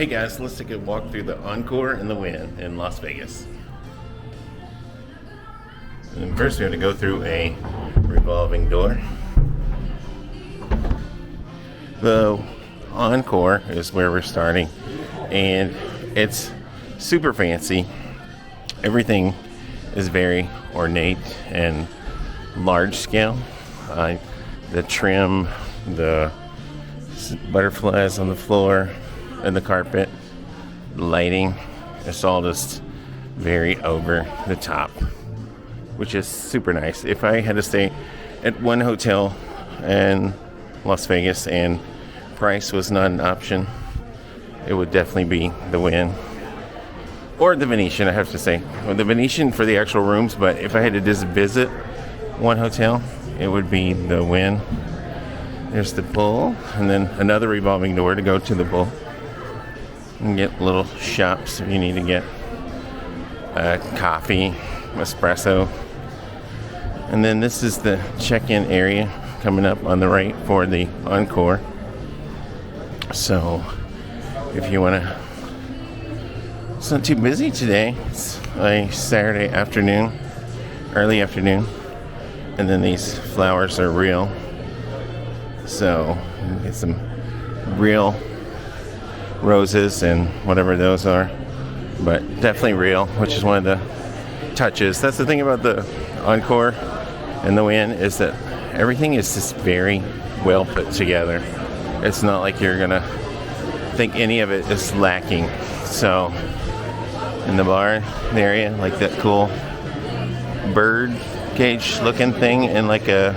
Hey guys, let's take a walk through the Encore and the Wynn in Las Vegas. And first we have to go through a revolving door. The Encore is where we're starting, and it's super fancy. Everything is very ornate and large scale. The trim, the butterflies on the floor and the carpet, the lighting, it's all just very over the top, which is super nice. If I had to stay at one hotel in Las Vegas and price was not an option, it would definitely be the Wynn or the Venetian, I have to say. Well, the Venetian for the actual rooms, but if I had to just visit one hotel, it would be the Wynn. There's the pool, and then another revolving door to go to the pool. You can get little shops if you need to get coffee, espresso. And then this is the check-in area coming up on the right for the Encore. So if you want to, it's not too busy today. It's a Saturday afternoon, early afternoon. And then these flowers are real. So you can get some real roses and whatever those are. But definitely real, which is one of the touches. That's the thing about the Encore and the Wynn, is that everything is just very well put together. It's not like you're gonna think any of it is lacking. So in the bar area, like that cool bird cage looking thing, and like a,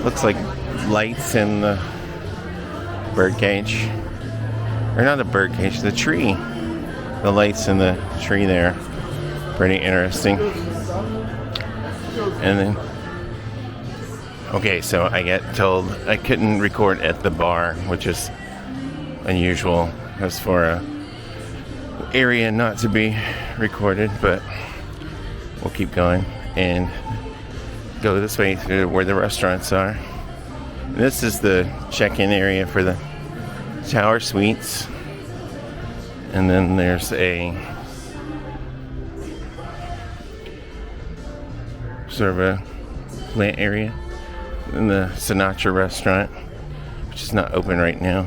looks like lights in the bird cage, or not a bird cage, the tree, the lights in the tree there, pretty interesting. And then okay, so I get told I couldn't record at the bar, which is unusual as for a area not to be recorded, but we'll keep going and go this way to where the restaurants are. This is the check-in area for the Tower Suites, and then there's a sort of a plant area in the Sinatra restaurant, which is not open right now,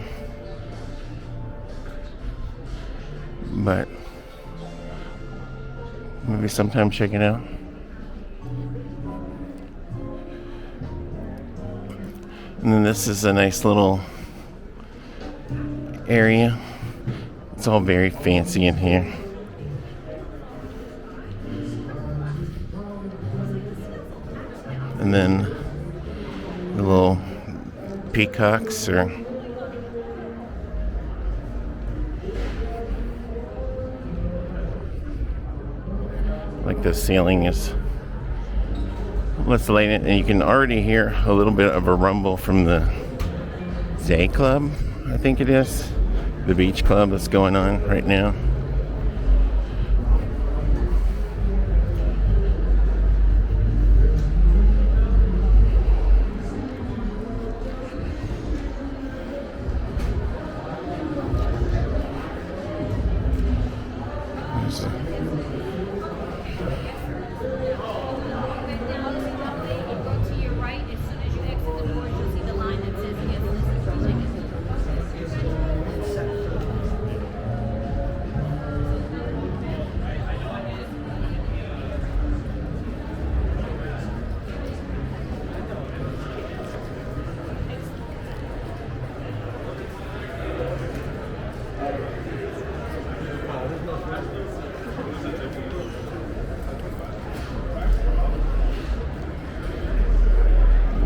but maybe sometime check it out. And then this is a nice little area. It's all very fancy in here. And then the little peacocks, or like the ceiling is insulated, and you can already hear a little bit of a rumble from the Day Club, I think it is, the beach club that's going on right now.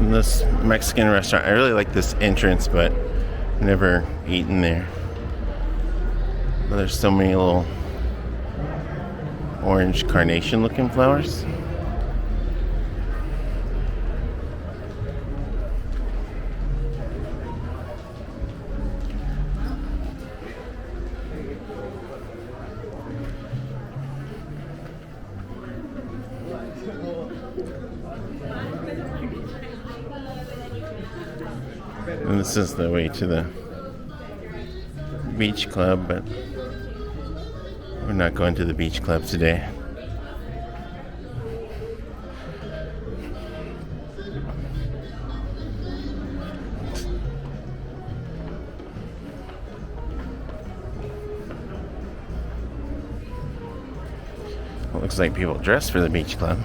This Mexican restaurant, I really like this entrance, but never eaten there. But there's so many little orange carnation looking flowers. And this is the way to the beach club, but we're not going to the beach club today. It looks like people dress for the beach club.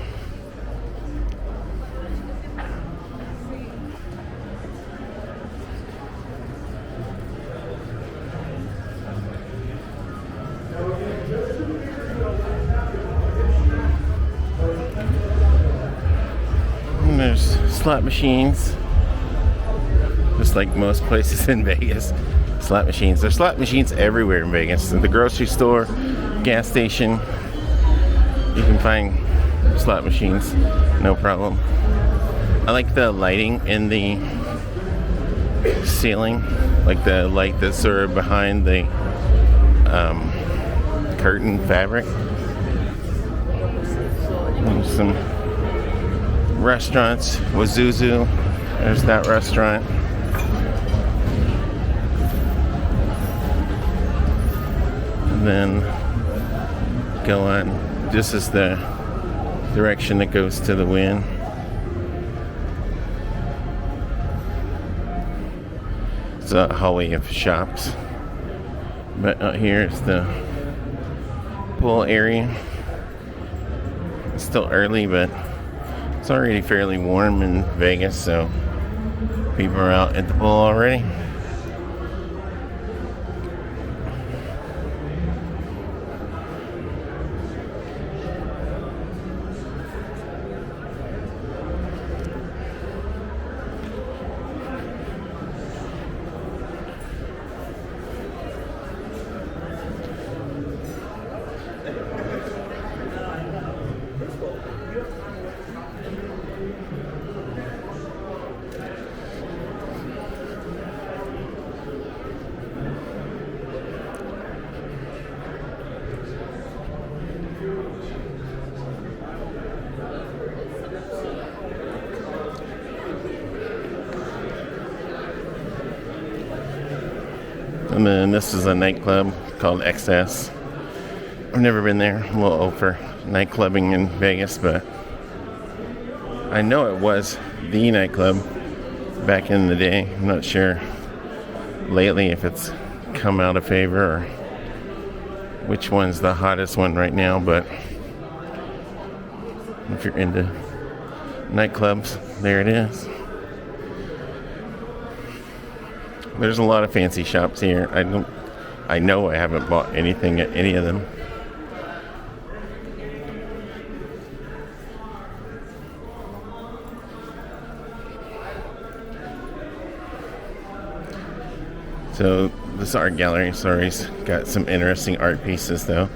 And there's slot machines, just like most places in Vegas. Slot machines. There's slot machines everywhere in Vegas. At the grocery store, gas station, you can find slot machines, no problem. I like the lighting in the ceiling, like the light that's sort of behind the curtain fabric. There's some restaurants, Wazuzu, there's that restaurant. And then go on. This is the direction that goes to the Wynn. It's a hallway of shops. But out here is the pool area. It's still early, but it's already fairly warm in Vegas, so people are out at the pool already. And then this is a nightclub called XS. I've never been there. I'm a little old for nightclubbing in Vegas, but I know it was the nightclub back in the day. I'm not sure lately if it's come out of favor or which one's the hottest one right now, but if you're into nightclubs, there it is. There's a lot of fancy shops here. I know I haven't bought anything at any of them. So this art gallery, sorry's got some interesting art pieces though.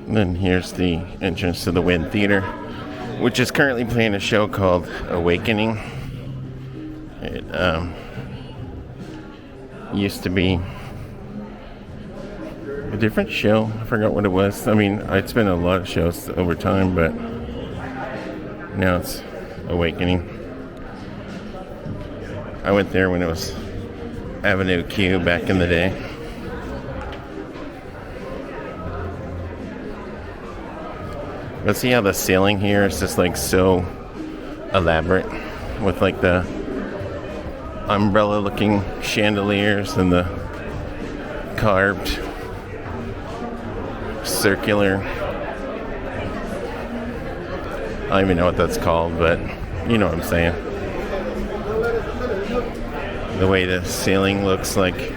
And then here's the entrance to the Wynn Theater, which is currently playing a show called Awakening. It used to be a different show. I forgot what it was. I mean, it's been a lot of shows over time, but now it's Awakening. I went there when it was Avenue Q back in the day. But see how the ceiling here is just like so elaborate with like the umbrella looking chandeliers and the carved circular, I don't even know what that's called, but you know what I'm saying. The way the ceiling looks like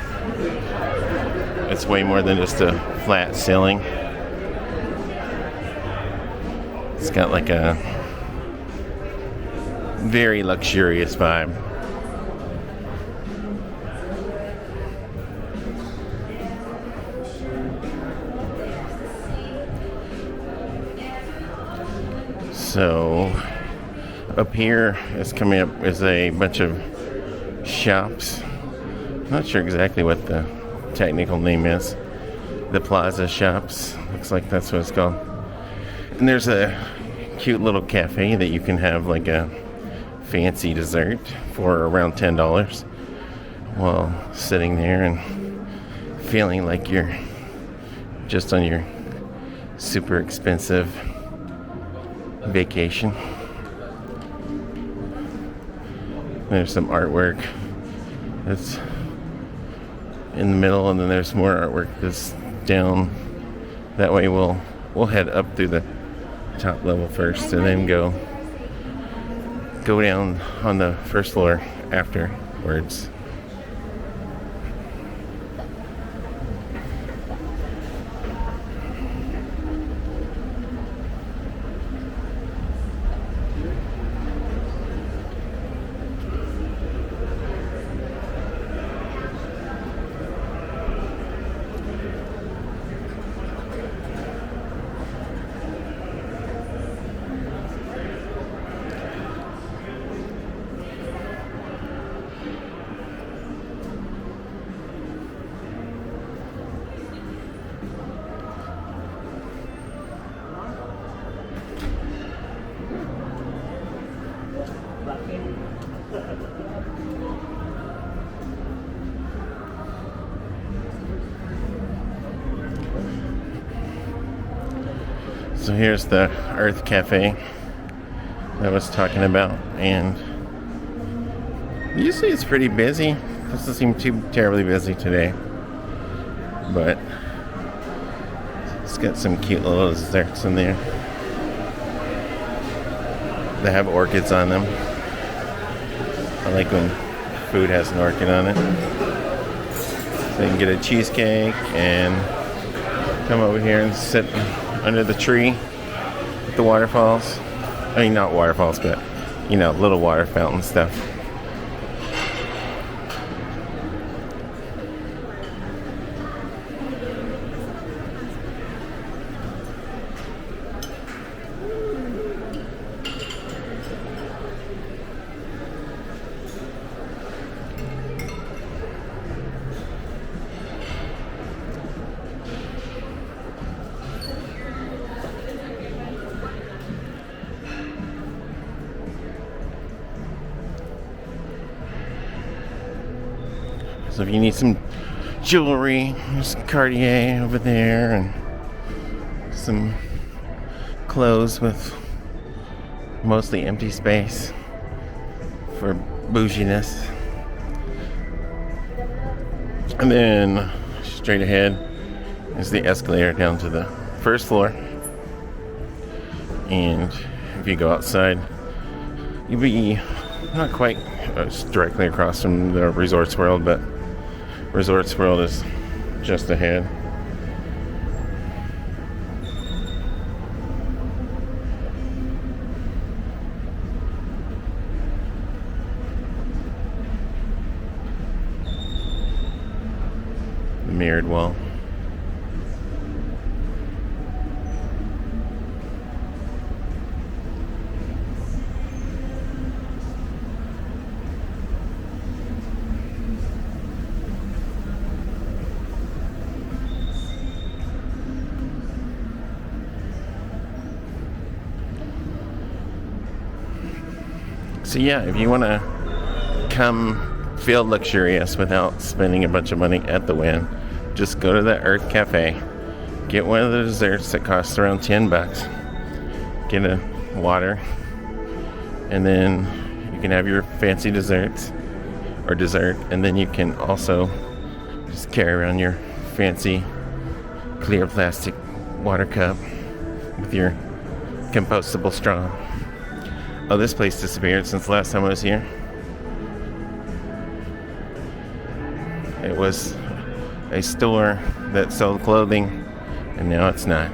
it's way more than just a flat ceiling. It's got like a very luxurious vibe. So up here is coming up is a bunch of shops. Not sure exactly what the technical name is. The Plaza shops. Looks like that's what it's called. And there's a cute little cafe that you can have like a fancy dessert for around $10 while sitting there and feeling like you're just on your super expensive vacation. There's some artwork that's in the middle, and then there's more artwork that's down that way. We'll head up through the top level first and then go down on the first floor afterwards. So here's the Urth Cafe that I was talking about, and usually it's pretty busy. Doesn't seem too terribly busy today, but it's got some cute little desserts in there. They have orchids on them. I like when food has an orchid on it. So you can get a cheesecake and come over here and sit under the tree at the waterfalls. I mean, not waterfalls, but, you know, little water fountain stuff. So if you need some jewelry, there's some Cartier over there, and some clothes with mostly empty space for bouginess. And then straight ahead is the escalator down to the first floor. And if you go outside, you'll be not quite directly across from the Resorts World, but Resorts World is just ahead. The mirrored wall. So yeah, if you want to come feel luxurious without spending a bunch of money at the Wynn, just go to the Urth Cafe, get one of the desserts that costs around $10, get a water, and then you can have your fancy desserts or dessert, and then you can also just carry around your fancy clear plastic water cup with your compostable straw. Oh, this place disappeared since the last time I was here. It was a store that sold clothing, and now it's not.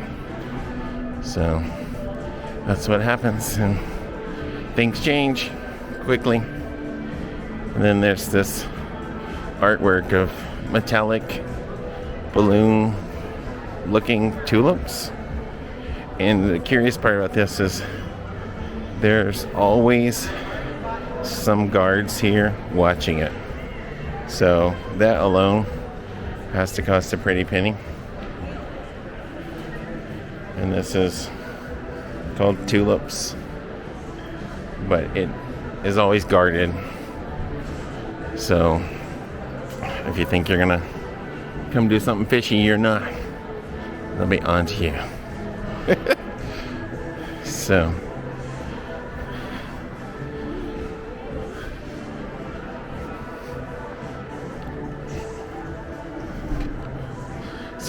So that's what happens, and things change quickly. And then there's this artwork of metallic balloon looking tulips. And the curious part about this is there's always some guards here watching it. So that alone has to cost a pretty penny. And this is called Tulips, but it is always guarded. So if you think you're gonna come do something fishy, you're not. They'll be on to you. So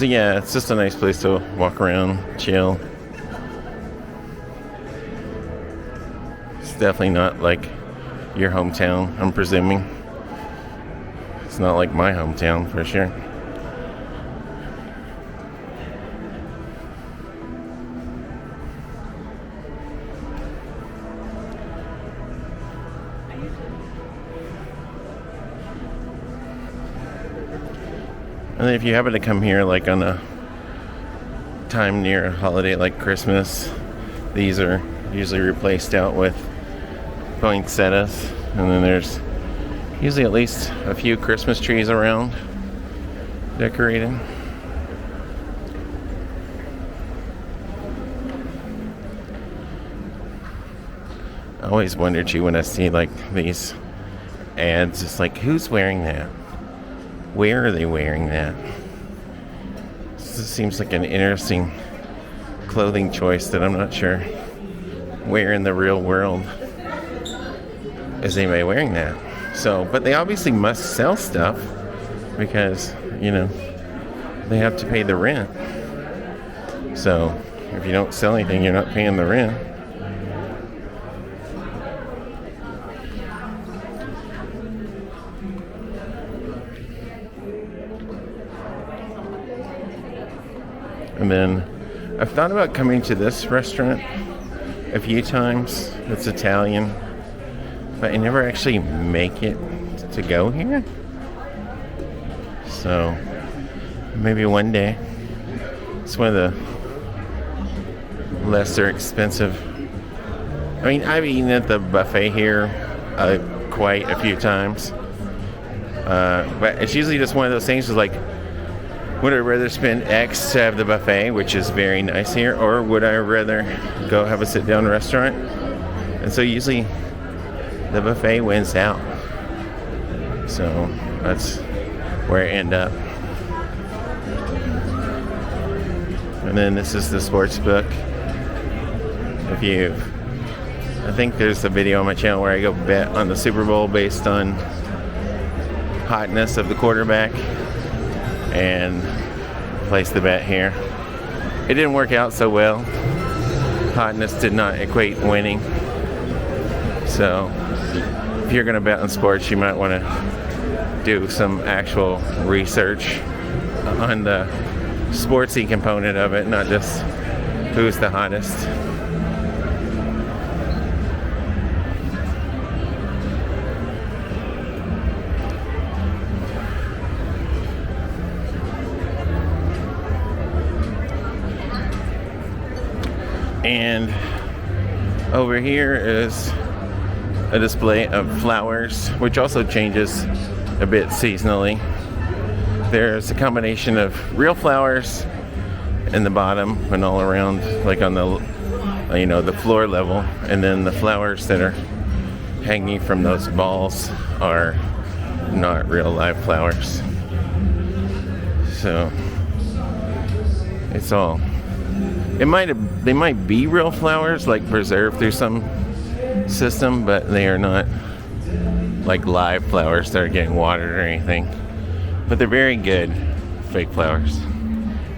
yeah, it's just a nice place to walk around, chill. It's definitely not like your hometown, I'm presuming. It's not like my hometown, for sure. And then if you happen to come here like on a time near a holiday like Christmas, these are usually replaced out with poinsettias. And then there's usually at least a few Christmas trees around decorated. I always wonder too when I see like these ads, it's like, who's wearing that? Where are they wearing that? This seems like an interesting clothing choice that I'm not sure where in the real world is anybody wearing that. So, but they obviously must sell stuff because, you know, they have to pay the rent. So, if you don't sell anything, you're not paying the rent. And then I've thought about coming to this restaurant a few times. It's Italian, but I never actually make it to go here. So maybe one day. It's one of the lesser expensive. I mean, I've eaten at the buffet here quite a few times. But it's usually just one of those things. It's like, would I rather spend X to have the buffet, which is very nice here, or would I rather go have a sit-down restaurant? And so usually the buffet wins out. So that's where I end up. And then this is the sports book. I think there's a video on my channel where I go bet on the Super Bowl based on hotness of the quarterback. And place the bet here. It didn't work out so well. Hotness did not equate winning. So if you're going to bet on sports, you might want to do some actual research on the sportsy component of it, not just who's the hottest. And over here is a display of flowers, which also changes a bit seasonally. There's a combination of real flowers in the bottom and all around, like on the, you know, the floor level, and then the flowers that are hanging from those balls are not real live flowers. So it's all. They might be real flowers, like preserved through some system, but they are not like live flowers that are getting watered or anything. But they're very good fake flowers.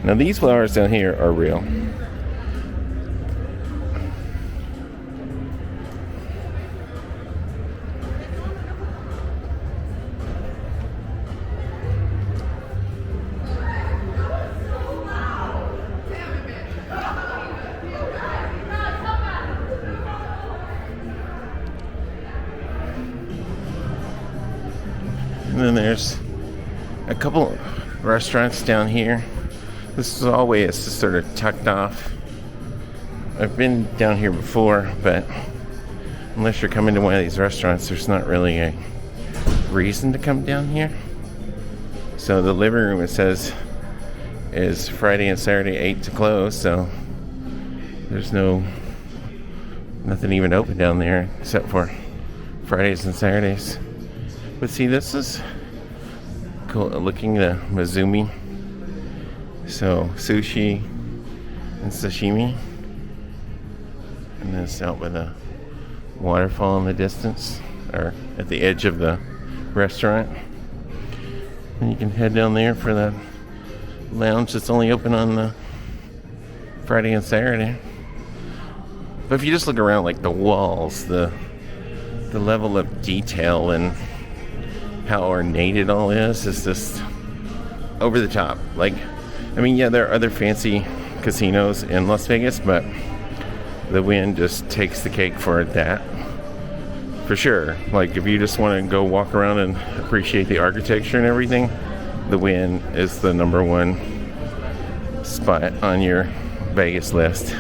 Now these flowers down here are real. And then there's a couple restaurants down here. This is always just sort of tucked off. I've been down here before, but unless you're coming to one of these restaurants, there's not really a reason to come down here. So the living room, it says, is Friday and Saturday 8 to close, so there's nothing even open down there except for Fridays and Saturdays. But see, this is cool looking, the Mizumi. So sushi and sashimi. And then it's out with a waterfall in the distance, or at the edge of the restaurant. And you can head down there for the lounge that's only open on the Friday and Saturday. But if you just look around, like the walls, the level of detail and how ornate it all is just over the top. Like, I mean, yeah, there are other fancy casinos in Las Vegas, but the Wynn just takes the cake for that, for sure. Like, if you just want to go walk around and appreciate the architecture and everything, the Wynn is the number one spot on your Vegas list.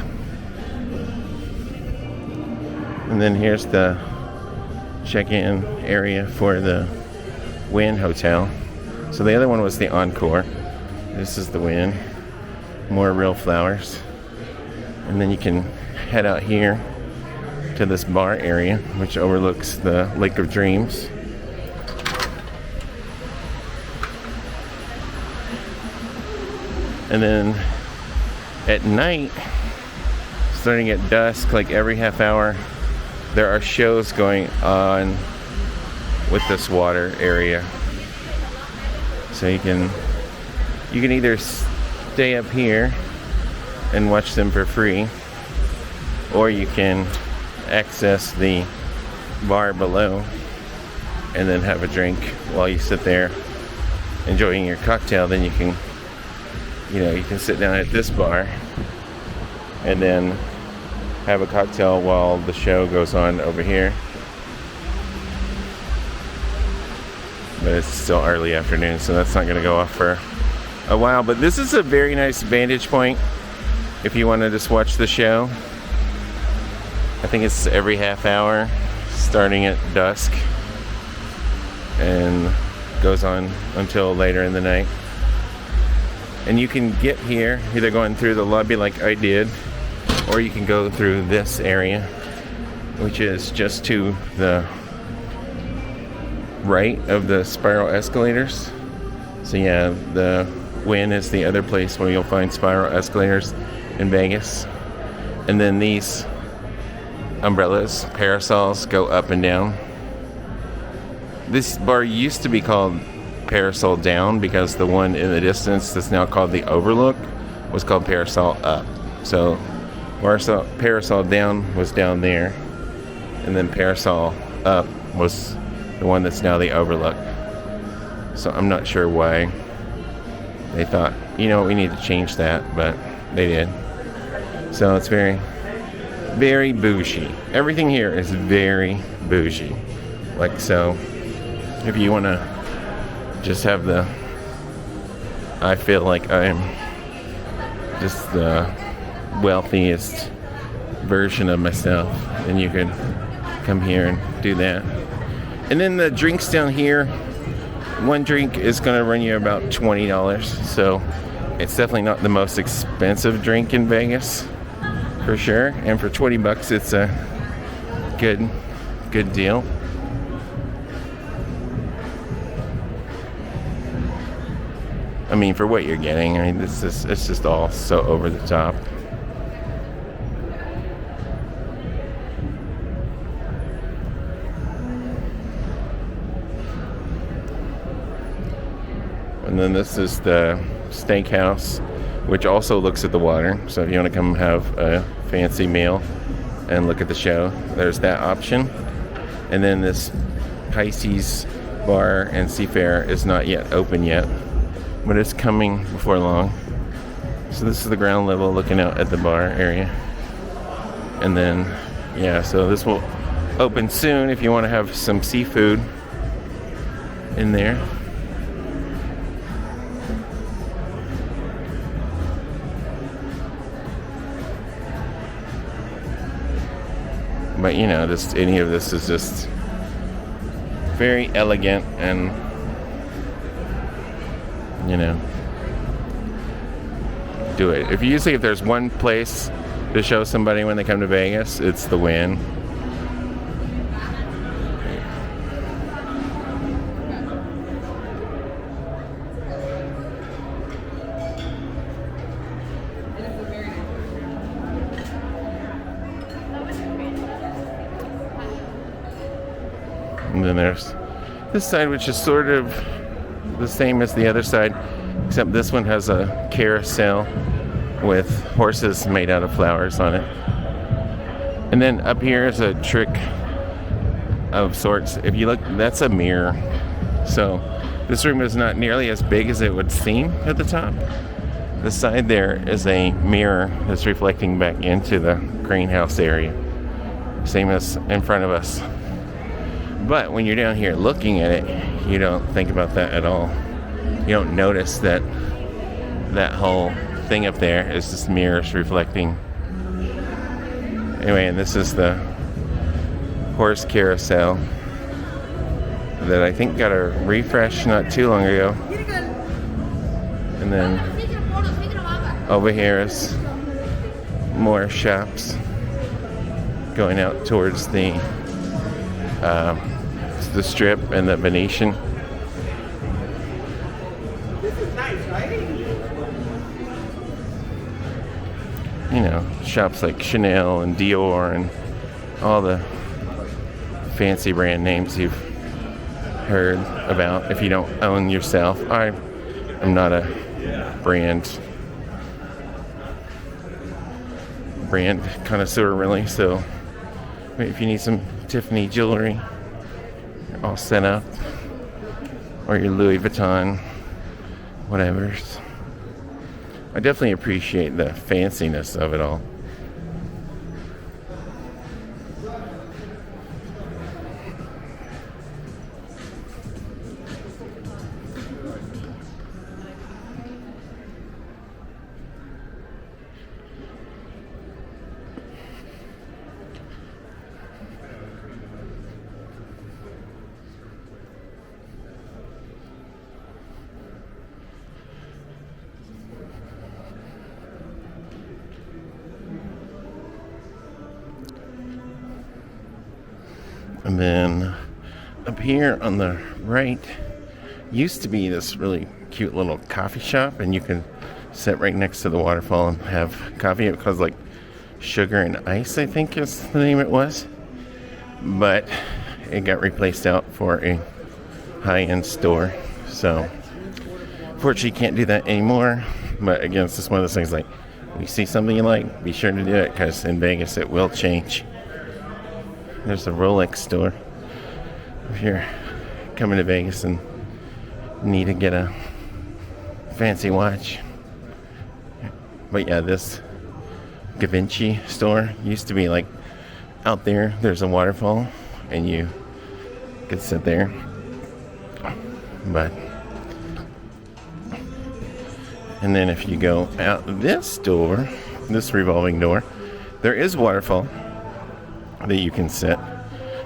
And then here's the check-in area for the Wynn Hotel. So the other one was the Encore. This is the Wynn. More real flowers. And then you can head out here to this bar area, which overlooks the Lake of Dreams. And then at night, starting at dusk, like every half hour, there are shows going on with this water area. So you can either stay up here and watch them for free, or you can access the bar below and then have a drink while you sit there enjoying your cocktail. Then you can sit down at this bar and then have a cocktail while the show goes on over here. But it's still early afternoon, so that's not going to go off for a while. But this is a very nice vantage point if you want to just watch the show. I think it's every half hour, starting at dusk, and goes on until later in the night. And you can get here either going through the lobby like I did, or you can go through this area, which is just to the right of the spiral escalators. So yeah, the Wynn is the other place where you'll find spiral escalators in Vegas. And then these umbrellas, parasols, go up and down. This bar used to be called Parasol Down because the one in the distance that's now called the Overlook was called Parasol Up. So Parasol Down was down there, and then Parasol Up was the one that's now the Overlook. So I'm not sure why they thought, we need to change that, but they did. So it's very, very bougie. Everything here is very bougie. Like, so if you want to just have I feel like I'm just the wealthiest version of myself, and you can come here and do that. And then the drinks down here, one drink is going to run you about $20, so it's definitely not the most expensive drink in Vegas, for sure. And for $20, it's a good deal. I mean, for what you're getting, it's just all so over the top. And then this is the steakhouse, which also looks at the water. So if you want to come have a fancy meal and look at the show, there's that option. And then this Pisces Bar and Seafair is not yet open yet, but it's coming before long. So this is the ground level looking out at the bar area. And then, yeah, so this will open soon if you want to have some seafood in there. But you know, just any of this is just very elegant and, you know, do it. Usually if there's one place to show somebody when they come to Vegas, it's the Wynn. And then there's this side, which is sort of the same as the other side, except this one has a carousel with horses made out of flowers on it. And then up here is a trick of sorts. If you look, that's a mirror. So this room is not nearly as big as it would seem at the top. The side there is a mirror that's reflecting back into the greenhouse area. Same as in front of us. But when you're down here looking at it, you don't think about that at all. You don't notice that that whole thing up there is just mirrors reflecting. Anyway, and this is the horse carousel that I think got a refresh not too long ago. And then over here is more shops going out towards the Strip and the Venetian. This is nice, right? You know, shops like Chanel and Dior and all the fancy brand names you've heard about if you don't own yourself. I am not a brand connoisseur really, so if you need some Tiffany jewelry all set up, or your Louis Vuitton, whatever. I definitely appreciate the fanciness of it all. And then up here on the right used to be this really cute little coffee shop, and you can sit right next to the waterfall and have coffee. It was like Sugar and Ice, I think is the name it was. But it got replaced out for a high-end store. So unfortunately you can't do that anymore. But again, it's just one of those things like, if you see something you like, be sure to do it, because in Vegas it will change. There's a Rolex store if you're coming to Vegas and need to get a fancy watch. But yeah, this Da Vinci store used to be like out there. There's a waterfall and you could sit there. But and then if you go out this door, this revolving door, there is waterfall that you can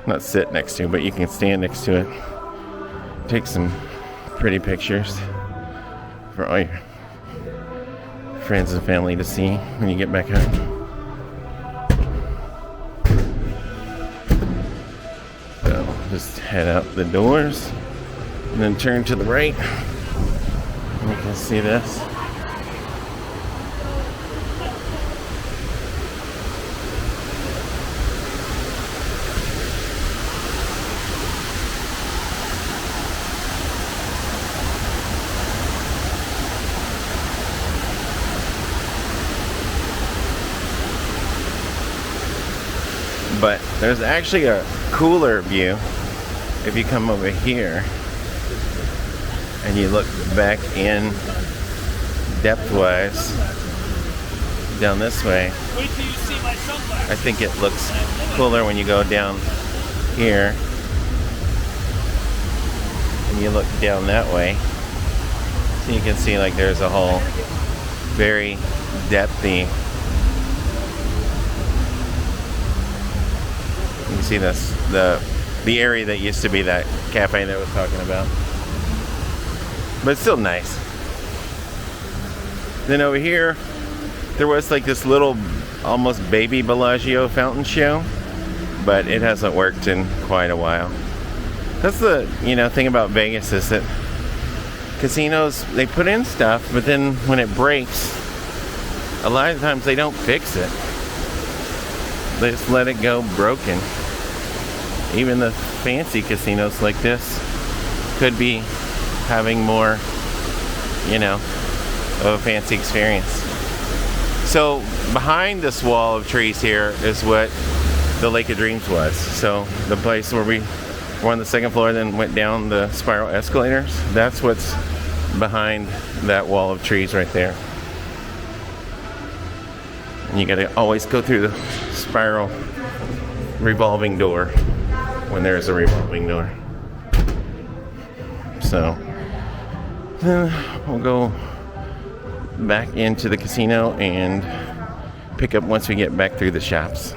not sit next to, but you can stand next to it. Take some pretty pictures for all your friends and family to see when you get back home. So just head out the doors and then turn to the right. And you can see this. But there's actually a cooler view if you come over here and you look back in depth-wise down this way. Wait till you see my sunglasses. I think it looks cooler when you go down here and you look down that way. So you can see like there's a whole very depthy see this, the area that used to be that cafe that I was talking about. But it's still nice. Then over here, there was like this little, almost baby Bellagio fountain show, but it hasn't worked in quite a while. That's the, thing about Vegas is that casinos, they put in stuff, but then when it breaks, a lot of times they don't fix it. They just let it go broken. Even the fancy casinos like this could be having more, of a fancy experience. So behind this wall of trees here is what the Lake of Dreams was. So the place where we were on the second floor, then went down the spiral escalators. That's what's behind that wall of trees right there. And you gotta always go through the spiral revolving door when there's a revolving door. So then we'll go back into the casino and pick up once we get back through the shops.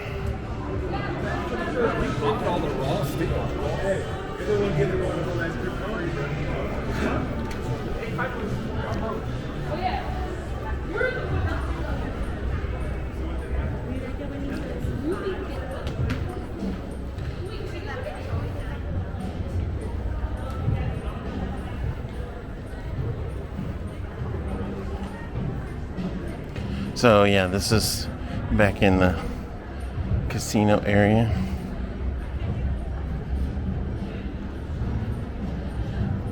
So yeah, this is back in the casino area.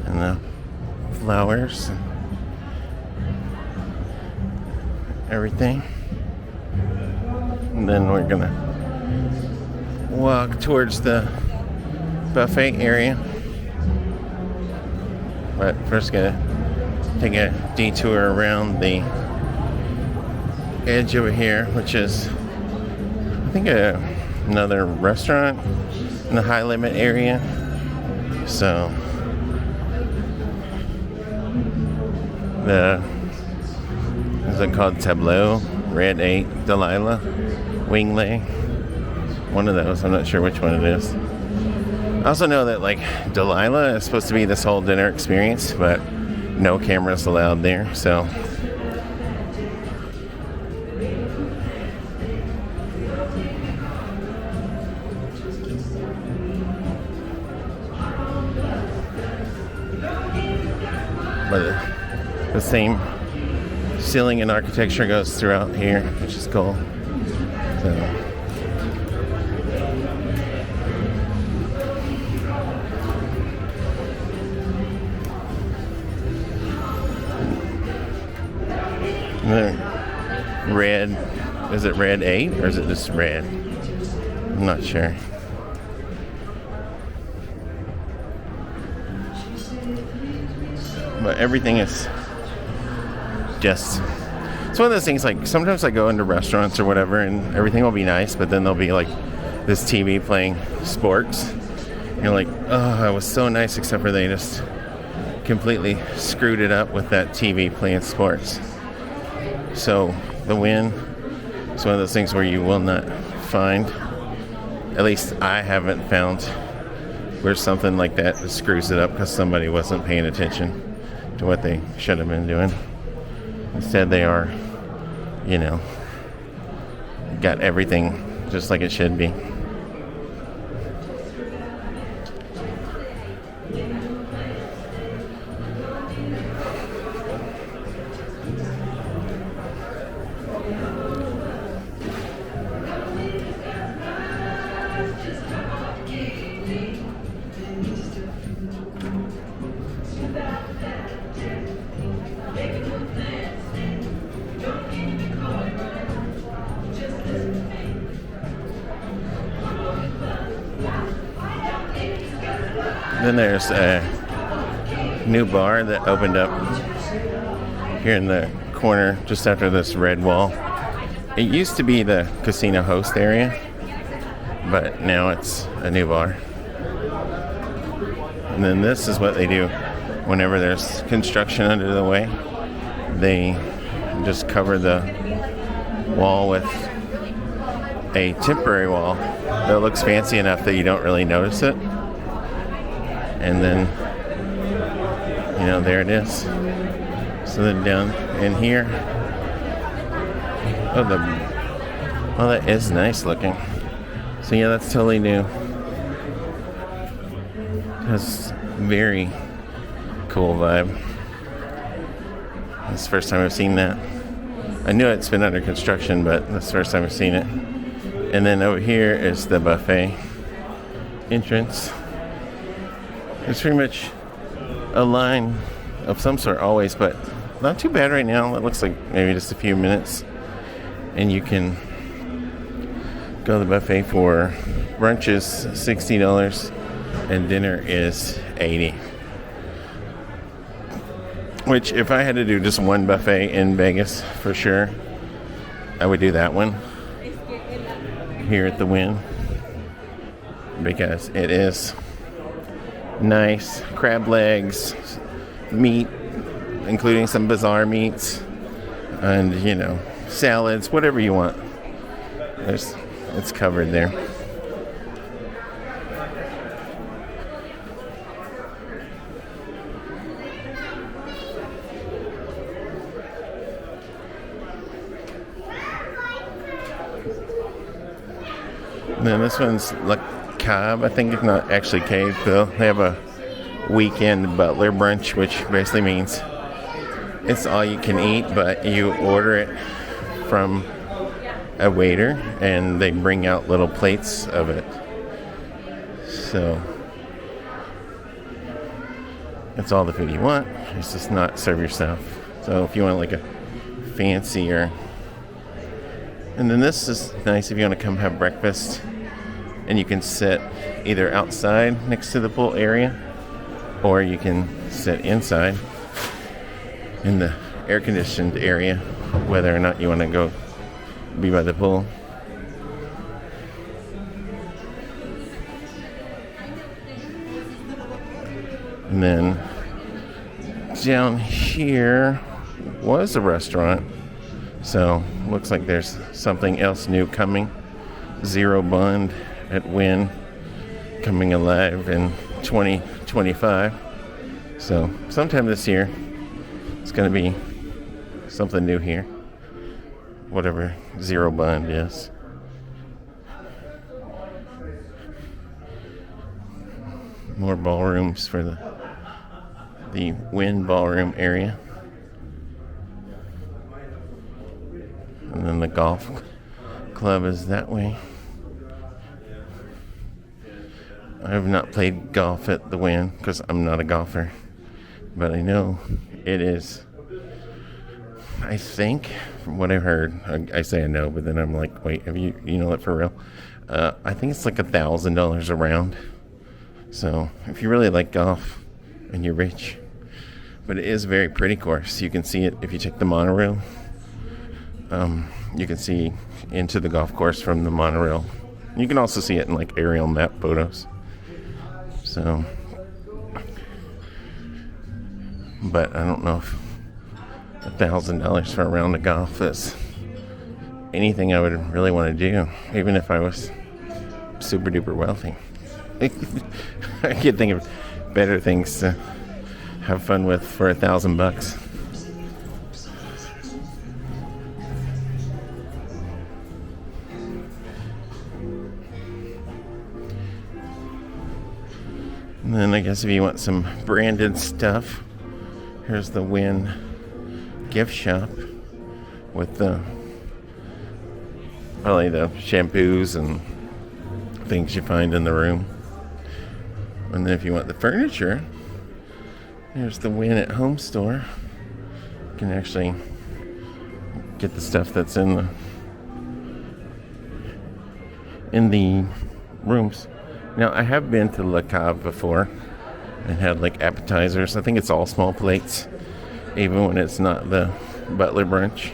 And the flowers and everything. And then we're gonna walk towards the buffet area. But first gotta take a detour around the edge over here, which is I think another restaurant in the high limit area. So is it called Tableau, Red 8, Delilah, Wingley, one of those. I'm not sure which one it is. I also know that like Delilah is supposed to be this whole dinner experience, but no cameras allowed there. So the same ceiling and architecture goes throughout here, which is cool. So red, is it red 8 or is it just red? I'm not sure. But everything is just, it's one of those things, like sometimes I go into restaurants or whatever and everything will be nice, but then there'll be like this TV playing sports. You're like, oh, it was so nice, except for they just completely screwed it up with that TV playing sports. So the Wynn is one of those things where you will not find, at least I haven't found, where something like that screws it up because somebody wasn't paying attention to what they should have been doing. Instead they are, got everything just like it should be. Then there's a new bar that opened up here in the corner just after this red wall. It used to be the casino host area, but now it's a new bar. And then this is what they do whenever there's construction under the way. They just cover the wall with a temporary wall that looks fancy enough that you don't really notice it. And then, there it is. So then down in here, that is nice looking. So yeah, that's totally new. Has very cool vibe. It's the first time I've seen that. I knew it's been under construction, but that's the first time I've seen it. And then over here is the buffet entrance. It's pretty much a line of some sort always, but not too bad right now. It looks like maybe just a few minutes. And you can go to the buffet for brunch is $60 and dinner is $80. Which, if I had to do just one buffet in Vegas, for sure, I would do that one here at the Wynn, because it is nice. Crab legs, meat, including some bizarre meats, and salads, whatever you want. It's covered there. And then this one's La Cave. I think it's not actually cave, though. They have a weekend butler brunch, which basically means it's all you can eat, but you order it from a waiter and they bring out little plates of it. So it's all the food you want. It's just not serve yourself. So if you want like a fancier, and then this is nice if you want to come have breakfast, and you can sit either outside next to the pool area, or you can sit inside in the air-conditioned area, whether or not you want to go be by the pool. And then down here was a restaurant, so looks like there's something else new coming. Zero Bond at Wynn, coming alive in 2025. So sometime this year, it's going to be something new here. Whatever Zero Bond is. More ballrooms for the Wynn ballroom area. And then the golf club is that way. I have not played golf at the Wynn because I'm not a golfer, but I know it is. I think, from what I've heard, I say I know, but then I'm like, wait, have you know it for real? I think it's like $1,000 a round. So if you really like golf and you're rich, but it is a very pretty course. You can see it if you take the monorail. You can see into the golf course from the monorail. You can also see it in like aerial map photos. So, but I don't know if $1,000 for a round of golf is anything I would really want to do, even if I was super duper wealthy. I could think of better things to have fun with for $1,000. And then I guess if you want some branded stuff, here's the Wynn gift shop with probably the shampoos and things you find in the room. And then if you want the furniture, there's the Wynn at Home store. You can actually get the stuff that's in the rooms. Now, I have been to La Cave before and had like appetizers. I think it's all small plates, even when it's not the butler brunch.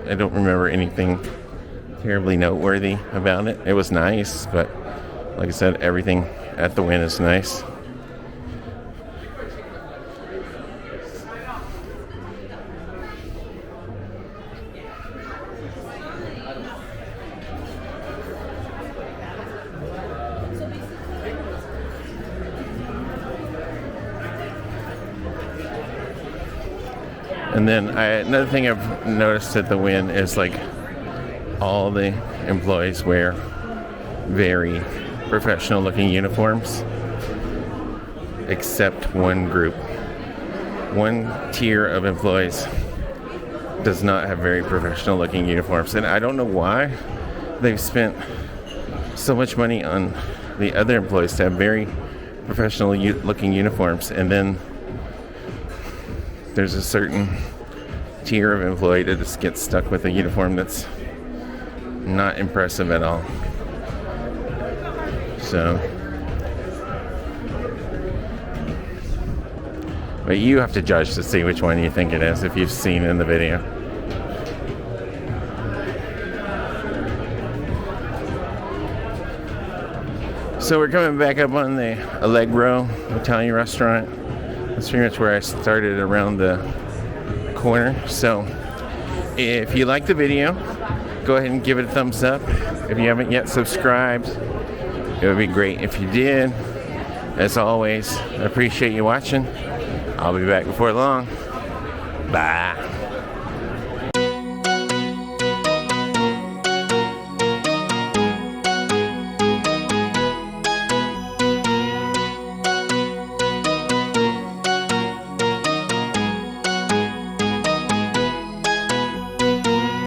I don't remember anything terribly noteworthy about it. It was nice, but like I said, everything at the Wynn is nice. And then another thing I've noticed at the Wynn is like all the employees wear very professional looking uniforms, except one group. One tier of employees does not have very professional looking uniforms, and I don't know why they've spent so much money on the other employees to have very professional looking uniforms, and then there's a certain tier of employee that just gets stuck with a uniform that's not impressive at all. So, but you have to judge to see which one you think it is if you've seen in the video. So we're coming back up on the Allegro Italian restaurant. That's pretty much where I started, around the corner. So if you like the video, go ahead and give it a thumbs up. If you haven't yet subscribed, it would be great if you did. As always, I appreciate you watching. I'll be back before long. Bye.